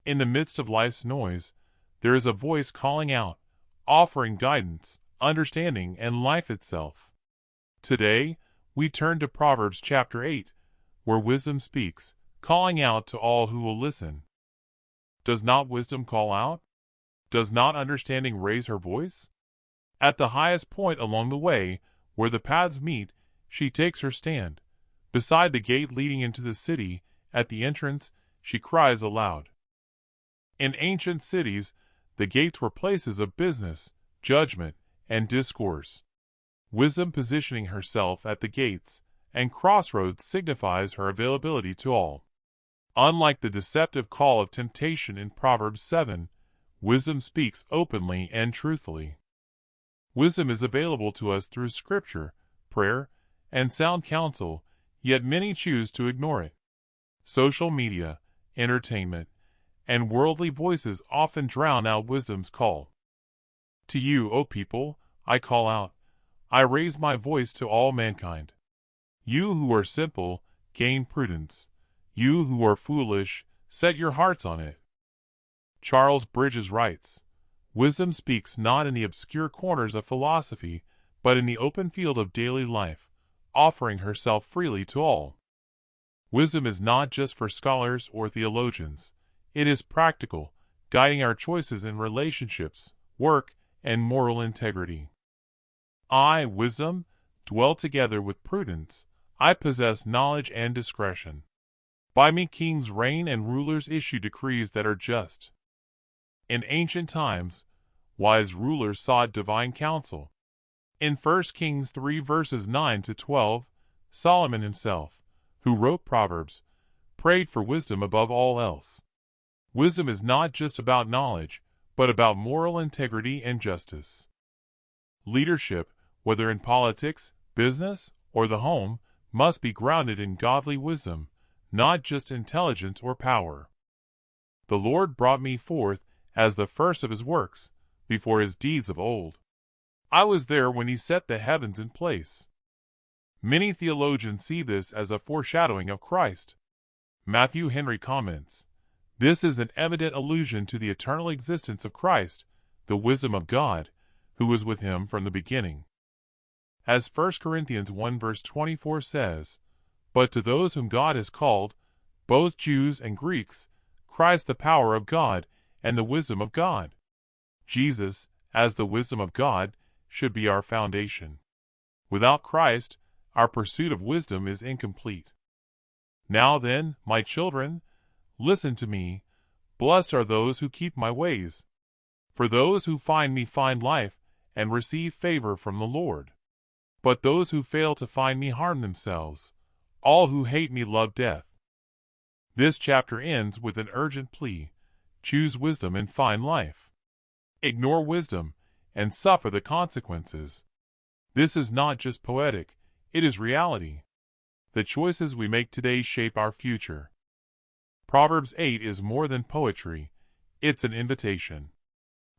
In the midst of life's noise, there is a voice calling out, offering guidance, understanding, and life itself. Today, we turn to Proverbs chapter 8, where wisdom speaks, calling out to all who will listen. Does not wisdom call out? Does not understanding raise her voice? At the highest point along the way, where the paths meet, she takes her stand. Beside the gate leading into the city, at the entrance, she cries aloud. In ancient cities, the gates were places of business, judgment, and discourse. Wisdom positioning herself at the gates and crossroads signifies her availability to all. Unlike the deceptive call of temptation in Proverbs 7, wisdom speaks openly and truthfully. Wisdom is available to us through Scripture, prayer, and sound counsel, yet many choose to ignore it. Social media, entertainment, and worldly voices often drown out wisdom's call. To you, O people, I call out. I raise my voice to all mankind. You who are simple, gain prudence. You who are foolish, set your hearts on it. Charles Bridges writes, wisdom speaks not in the obscure corners of philosophy, but in the open field of daily life, offering herself freely to all. Wisdom is not just for scholars or theologians. It is practical, guiding our choices in relationships, work, and moral integrity. I, wisdom, dwell together with prudence. I possess knowledge and discretion. By me kings reign and rulers issue decrees that are just. In ancient times, wise rulers sought divine counsel. In 1 Kings 3 verses 9 to 12, Solomon himself, who wrote Proverbs, prayed for wisdom above all else. Wisdom is not just about knowledge, but about moral integrity and justice. Leadership, whether in politics, business, or the home, must be grounded in godly wisdom, not just intelligence or power. The Lord brought me forth as the first of his works, before his deeds of old. I was there when he set the heavens in place. Many theologians see this as a foreshadowing of Christ. Matthew Henry comments, this is an evident allusion to the eternal existence of Christ, the wisdom of God, who was with him from the beginning. As 1 Corinthians 1 verse 24 says, but to those whom God has called, both Jews and Greeks, Christ the power of God and the wisdom of God. Jesus, as the wisdom of God, should be our foundation. Without Christ, our pursuit of wisdom is incomplete. Now then, my children, listen to me. Blessed are those who keep my ways. For those who find me find life, and receive favor from the Lord. But those who fail to find me harm themselves. All who hate me love death. This chapter ends with an urgent plea. Choose wisdom and find life. Ignore wisdom, and suffer the consequences. This is not just poetic, it is reality. The choices we make today shape our future. Proverbs 8 is more than poetry, it's an invitation.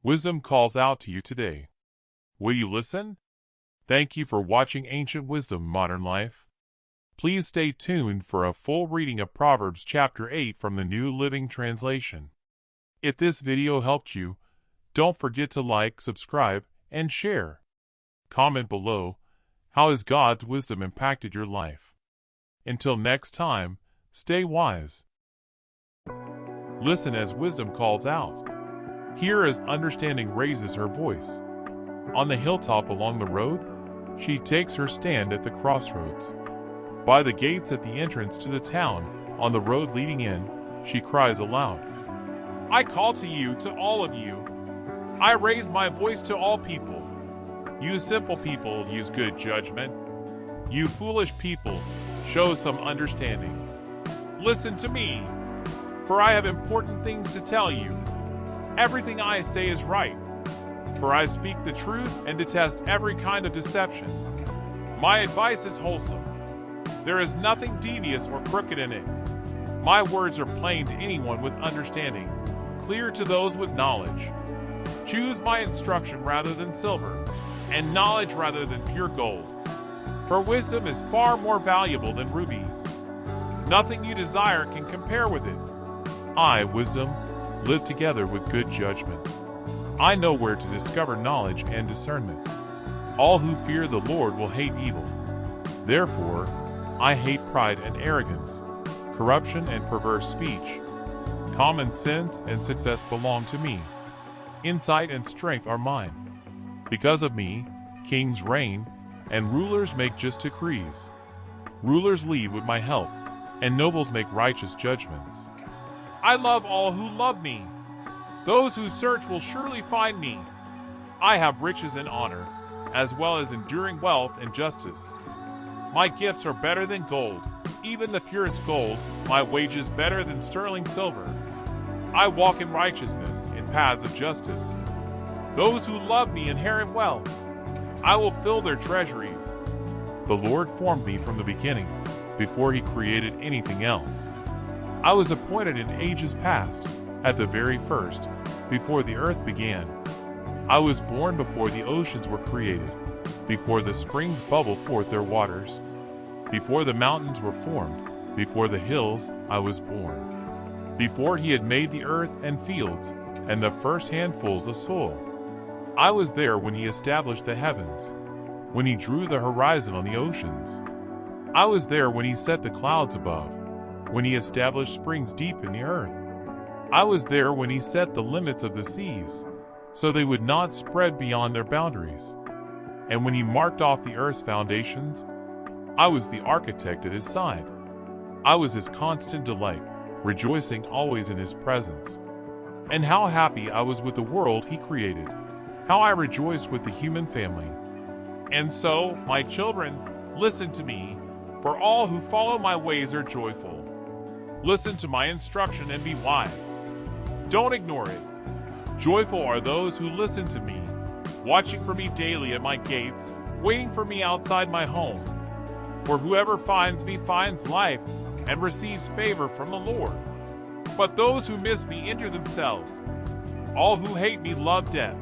Wisdom calls out to you today. Will you listen? Thank you for watching Ancient Wisdom Modern Life. Please stay tuned for a full reading of Proverbs chapter 8 from the New Living Translation. If this video helped you, don't forget to like, subscribe, and share. Comment below, how has God's wisdom impacted your life? Until next time, stay wise. Listen as wisdom calls out. Hear as understanding raises her voice. On the hilltop along the road, she takes her stand at the crossroads. By the gates at the entrance to the town, on the road leading in, she cries aloud. I call to you, to all of you. I raise my voice to all people. You simple people, use good judgment. You foolish people, show some understanding. Listen to me, for I have important things to tell you. Everything I say is right, for I speak the truth and detest every kind of deception. My advice is wholesome. There is nothing devious or crooked in it. My words are plain to anyone with understanding, clear to those with knowledge. Choose my instruction rather than silver, and knowledge rather than pure gold. For wisdom is far more valuable than rubies. Nothing you desire can compare with it. I, wisdom, live together with good judgment. I know where to discover knowledge and discernment. All who fear the Lord will hate evil. Therefore, I hate pride and arrogance, corruption and perverse speech. Common sense and success belong to me. Insight and strength are mine. Because of me, kings reign, and rulers make just decrees. Rulers lead with my help, and nobles make righteous judgments. I love all who love me. Those who search will surely find me. I have riches and honor, as well as enduring wealth and justice. My gifts are better than gold, even the purest gold, my wages better than sterling silver. I walk in righteousness, in paths of justice. Those who love me inherit wealth. I will fill their treasuries. The Lord formed me from the beginning, before he created anything else. I was appointed in ages past, at the very first, before the earth began. I was born before the oceans were created, before the springs bubbled forth their waters. Before the mountains were formed, before the hills, I was born. Before he had made the earth and fields, and the first handfuls of soil. I was there when he established the heavens, when he drew the horizon on the oceans. I was there when he set the clouds above, when he established springs deep in the earth. I was there when he set the limits of the seas, so they would not spread beyond their boundaries. And when he marked off the earth's foundations, I was the architect at his side. I was his constant delight, rejoicing always in his presence. And how happy I was with the world he created, how I rejoiced with the human family. And so, my children, listen to me, for all who follow my ways are joyful. Listen to my instruction and be wise. Don't ignore it. Joyful are those who listen to me, watching for me daily at my gates, waiting for me outside my home. For whoever finds me finds life and receives favor from the Lord. But those who miss me injure themselves. All who hate me love death.